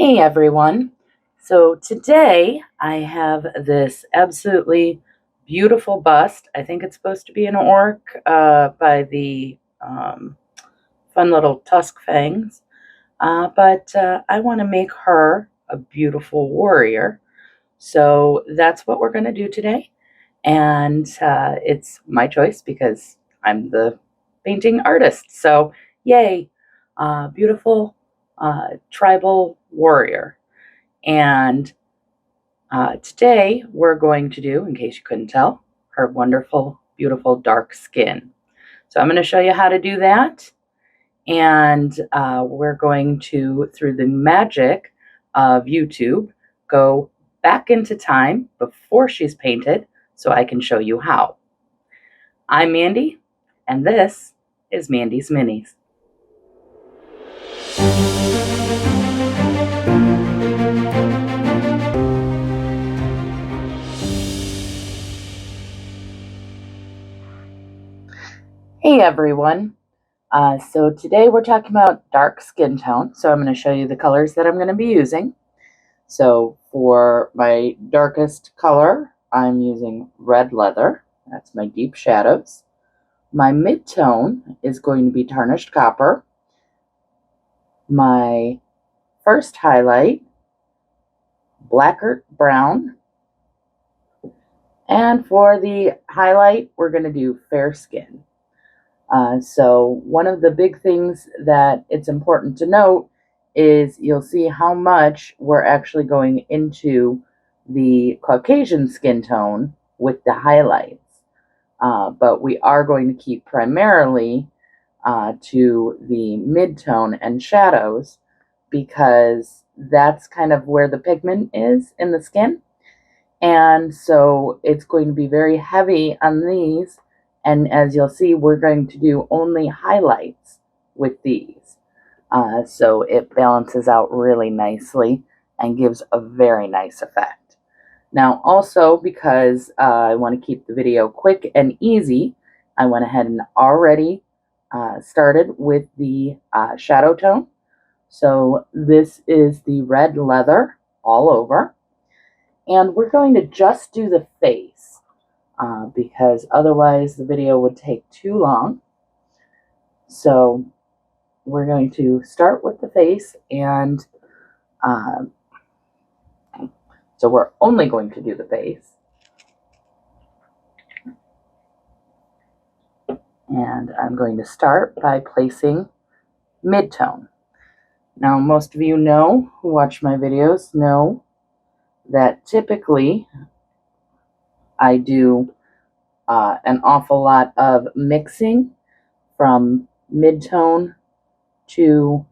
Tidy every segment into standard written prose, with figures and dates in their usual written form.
Hey everyone. So today I have this absolutely beautiful bust. I think it's supposed to be an orc by the fun little tusk fangs. But I want to make her a beautiful warrior. So that's what we're going to do today. And it's my choice because I'm the painting artist. So yay, beautiful tribal warrior. And today we're going to do, in case you couldn't tell, her wonderful, beautiful dark skin. So I'm going to show you how to do that. And we're going to, through the magic of YouTube, go back into time before she's painted so I can show you how. I'm Mandy, and this is Mandy's Minis. Hey everyone. So today we're talking about dark skin tone. So I'm going to show you the colors that I'm going to be using. So for my darkest color, I'm using red leather. That's my deep shadows. My mid-tone is going to be tarnished copper. My first highlight, blackert brown. And for the highlight, we're going to do fair skin. So one of the big things that it's important to note is you'll see how much we're actually going into the Caucasian skin tone with the highlights. But we are going to keep primarily to the mid-tone and shadows because that's kind of where the pigment is in the skin. And so it's going to be very heavy on these. And as you'll see, we're going to do only highlights with these. So it balances out really nicely and gives a very nice effect. Now also, because I want to keep the video quick and easy, I went ahead and already started with the shadow tone. So this is the red leather all over. And we're going to just do the face because otherwise the video would take too long. So we're going to start with the face, and so we're only going to do the face. And I'm going to start by placing mid-tone. Now, most of you know, who watch my videos, know that typically I do an awful lot of mixing from mid-tone to,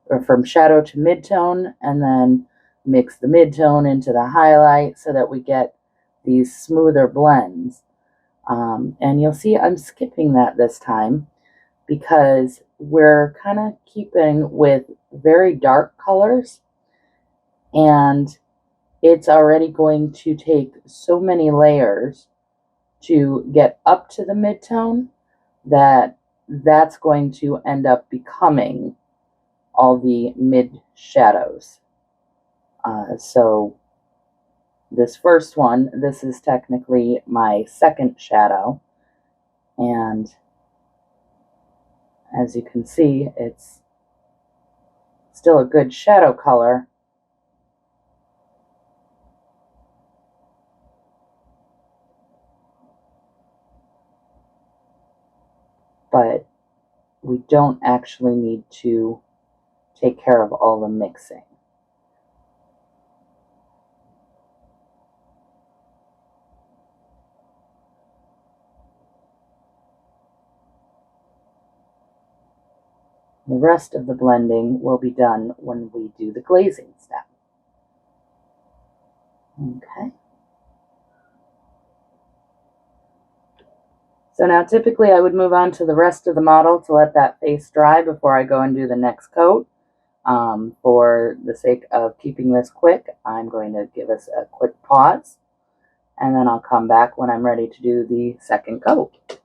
or from shadow to mid-tone, and then mix the mid-tone into the highlight so that we get these smoother blends. And you'll see I'm skipping that this time because we're kind of keeping with very dark colors, and it's already going to take so many layers to get up to the mid-tone that that's going to end up becoming all the mid shadows. So this first one, this is technically my second shadow, and as you can see, it's still a good shadow color, but we don't actually need to take care of all the mixing. The rest of the blending will be done when we do the glazing step. Okay. So now typically I would move on to the rest of the model to let that face dry before I go and do the next coat. For the sake of keeping this quick, I'm going to give us a quick pause, and then I'll come back when I'm ready to do the second coat.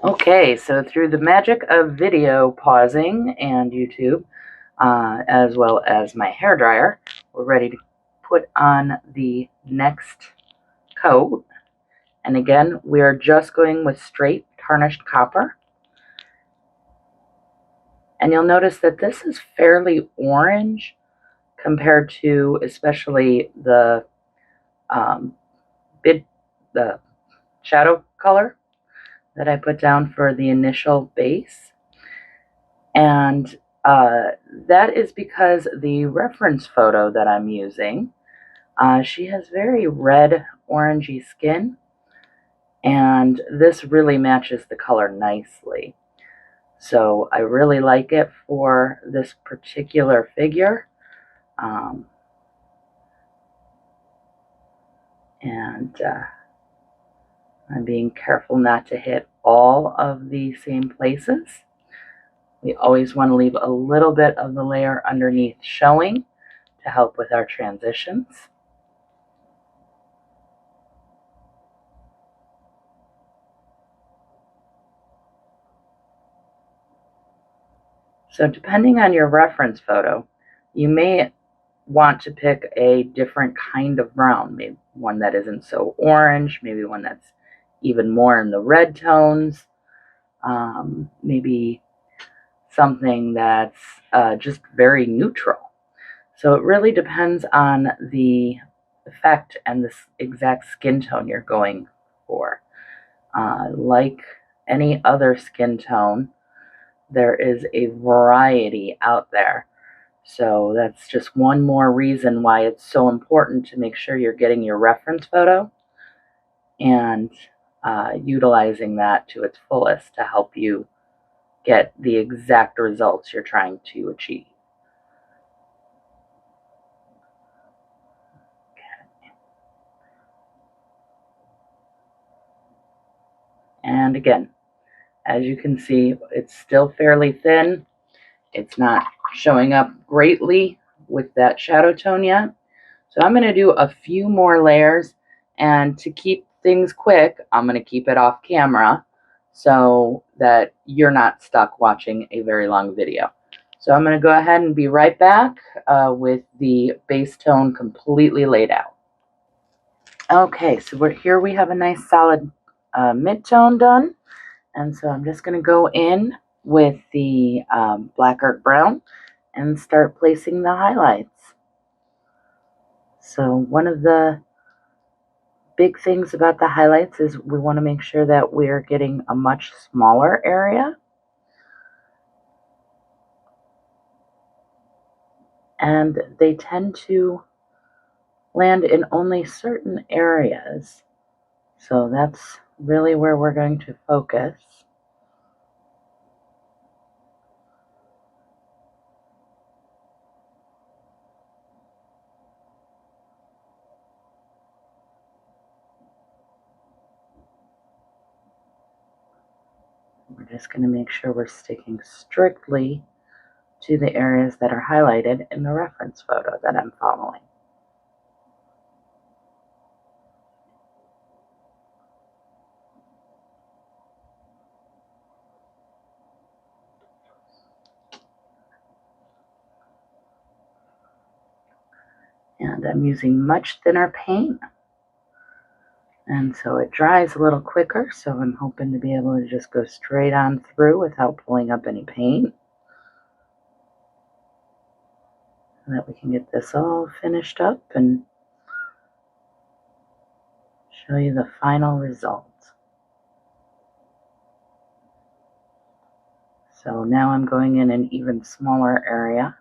Okay, so through the magic of video pausing and YouTube, as well as my hair dryer. We're ready to put on the next coat. And again, we are just going with straight tarnished copper. And you'll notice that this is fairly orange compared to especially the the shadow color that I put down for the initial base. And that is because the reference photo that I'm using, she has very red orangey skin, and this really matches the color nicely. So I really like it for this particular figure. And I'm being careful not to hit all of the same places. We always want to leave a little bit of the layer underneath showing to help with our transitions. So depending on your reference photo, you may want to pick a different kind of brown, maybe one that isn't so orange, maybe one that's even more in the red tones, maybe something that's just very neutral. So it really depends on the effect and the exact skin tone you're going for. Like any other skin tone, there is a variety out there. So that's just one more reason why it's so important to make sure you're getting your reference photo and utilizing that to its fullest to help you get the exact results you're trying to achieve. And again, as you can see, it's still fairly thin. It's not showing up greatly with that shadow tone yet. So I'm going to do a few more layers, and to keep things quick, I'm going to keep it off camera so that you're not stuck watching a very long video. So I'm going to go ahead and be right back with the base tone completely laid out. Okay, so here we have a nice solid mid-tone done. And so I'm just going to go in with the Black Art Brown and start placing the highlights. So one of the big things about the highlights is we want to make sure that we're getting a much smaller area. And they tend to land in only certain areas. So that's really where we're going to focus. We're just going to make sure we're sticking strictly to the areas that are highlighted in the reference photo that I'm following. And I'm using much thinner paint, and so it dries a little quicker, so I'm hoping to be able to just go straight on through without pulling up any paint, so that we can get this all finished up and show you the final result. So now I'm going in an even smaller area.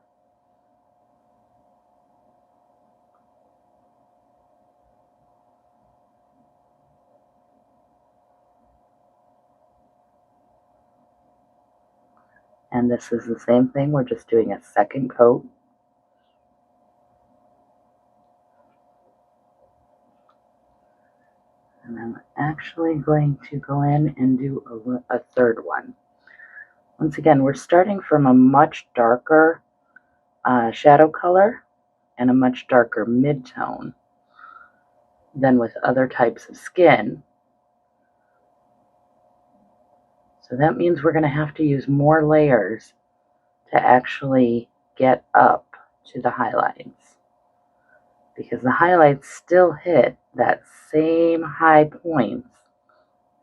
And this is the same thing, we're just doing a second coat. And I'm actually going to go in and do a third one. Once again, we're starting from a much darker shadow color and a much darker mid-tone than with other types of skin. So that means we're going to have to use more layers to actually get up to the highlights, because the highlights still hit that same high points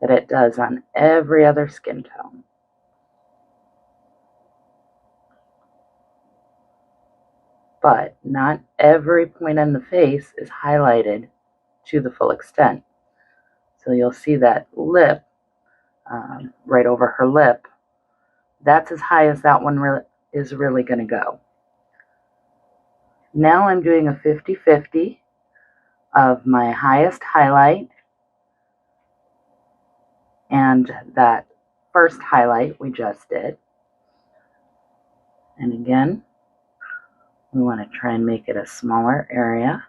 that it does on every other skin tone. But not every point on the face is highlighted to the full extent. So you'll see that lip, right over her lip, that's as high as that one is really going to go. Now I'm doing a 50-50 of my highest highlight and that first highlight we just did. And again, we want to try and make it a smaller area.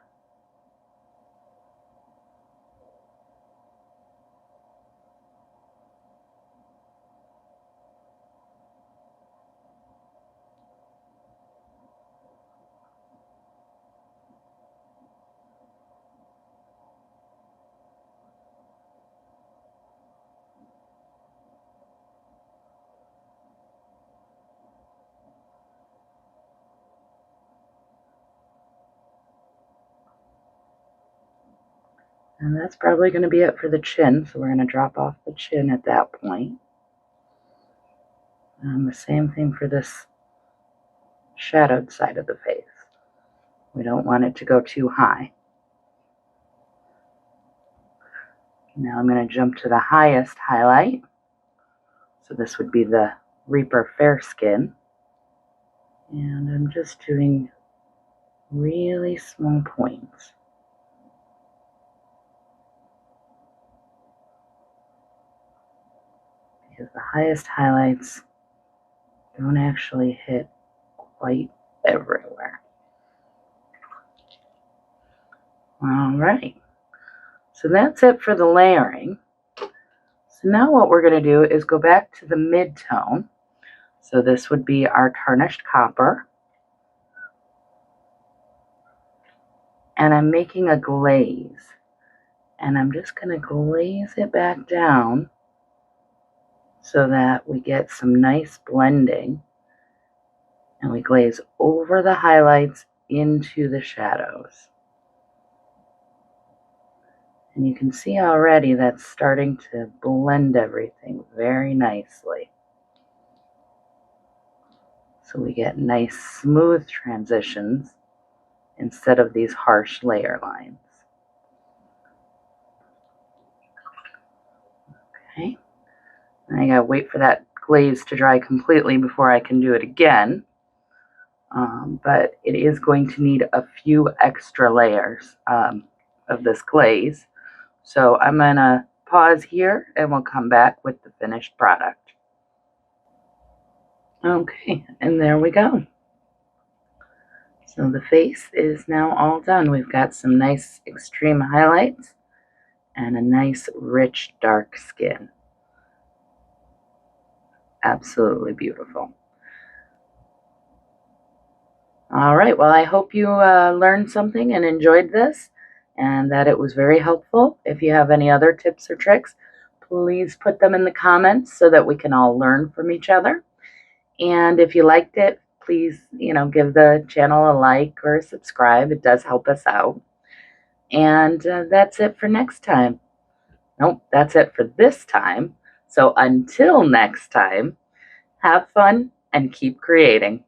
And that's probably going to be it for the chin, so we're going to drop off the chin at that point. And the same thing for this shadowed side of the face. We don't want it to go too high. Now I'm going to jump to the highest highlight. So this would be the Reaper Fair Skin. And I'm just doing really small points. Because the highest highlights don't actually hit quite everywhere. All right, so that's it for the layering. So now what we're going to do is go back to the mid-tone. So this would be our tarnished copper. And I'm making a glaze. And I'm just going to glaze it back down so that we get some nice blending. And we glaze over the highlights into the shadows. And you can see already that's starting to blend everything very nicely. So we get nice smooth transitions instead of these harsh layer lines. Okay, I gotta wait for that glaze to dry completely before I can do it again. But it is going to need a few extra layers of this glaze. So I'm gonna pause here and we'll come back with the finished product. Okay, and there we go. So the face is now all done. We've got some nice extreme highlights and a nice rich dark skin. Absolutely beautiful. All right, well, I hope you learned something and enjoyed this and that it was very helpful. If you have any other tips or tricks, please put them in the comments so that we can all learn from each other. And if you liked it, please, give the channel a like or a subscribe. It does help us out. And that's it for next time. Nope, that's it for this time. So until next time, have fun and keep creating.